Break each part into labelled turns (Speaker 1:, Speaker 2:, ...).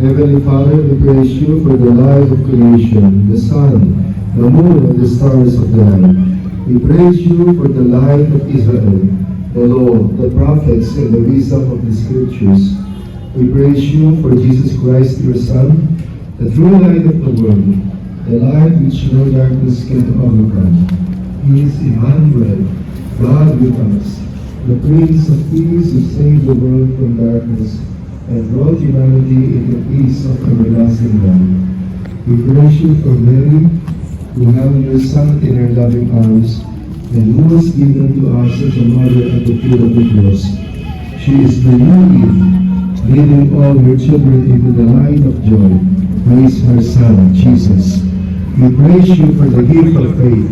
Speaker 1: Heavenly Father, we praise you for the light of creation, the sun, the moon, and the stars of the night. We praise you for the light of Israel, the law, the prophets, and the wisdom of the scriptures. We praise you for Jesus Christ, your Son, the true light of the world, the light which no darkness can overcome. He is Emmanuel, God with us, the Prince of Peace who saved the world from darkness and brought humanity into peace of everlasting life. We praise you for Mary, who held your Son in her loving arms, and who was given to us as a mother at the foot of the cross. She is the new Eve, leading all her children into the light of joy, who is her Son, Jesus. We praise you for the gift of faith,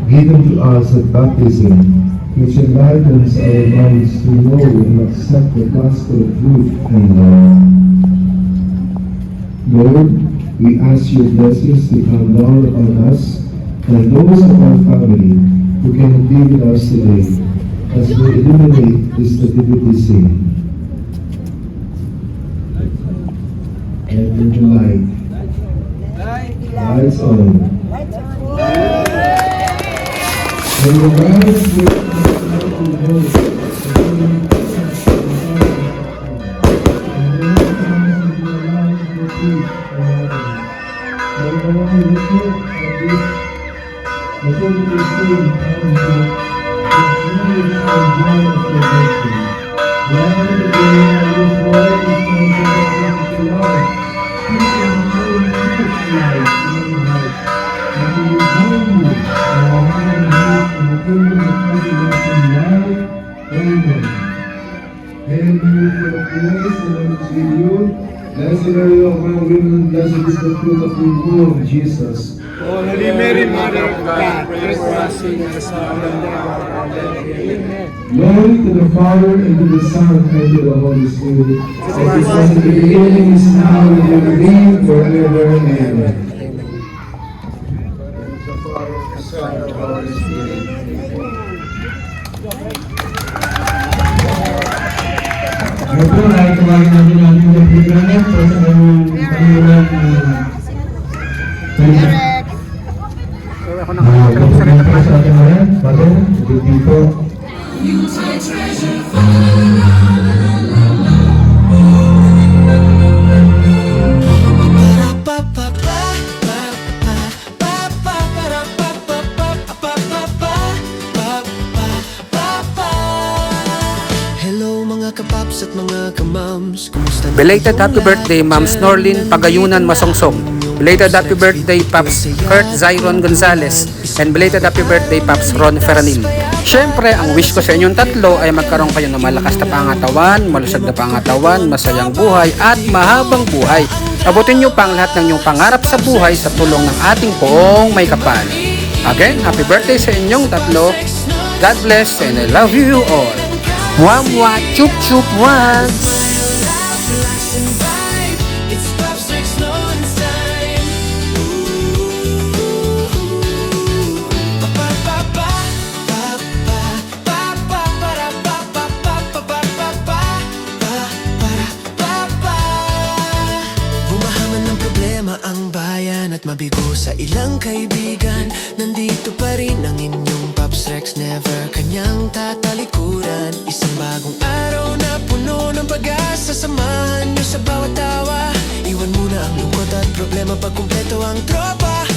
Speaker 1: given to us at baptism, which enlightens our minds to know and accept the gospel of truth and love. Lord, we ask your blessings to come down upon us and those of our family who cannot be with us today as we illuminate this nativity scene. And in the light, lights on. And the rise with Blessed are you among women, blessed is the fruit of your womb, Jesus.
Speaker 2: Holy Mary, Mother of God, pray for us sinners now and at the hour of our death. Amen.
Speaker 1: Glory to the Father, and to the Son, and to the Holy Spirit, as it was in the beginning, is now, and will be forever and ever.
Speaker 3: Ngayon ay tawagin natin ang ating programa para sa kanilang kapunan para sa ating mga Father, dito.
Speaker 4: At mga kamams, kumusta?
Speaker 5: Belated happy birthday, Ma'am Snorlin Pagayunan Masongsong. Belated happy birthday, Paps Kurt Zyron Gonzalez. And belated happy birthday, Paps Ron Ferranil. Siyempre, ang wish ko sa inyong tatlo ay magkaroon kayo ng malakas na pangatawan, malusog na pangatawan, masayang buhay, at mahabang buhay. Abutin nyo pa ang lahat ng inyong pangarap sa buhay sa tulong ng ating poong may kapal. Again, happy birthday sa inyong tatlo. God bless and I love you all. Mwah, chup chup once.
Speaker 4: Ang bayan at mabigo sa ilang kaibigan, nandito pa rin ang inyong Pops Rex, never kanyang tatalikuran. Isang bagong araw na puno ng pag-asa, samahan nyo sa bawat tawa. Iwan muna ang lungkot at problema pag kumpleto ang tropa.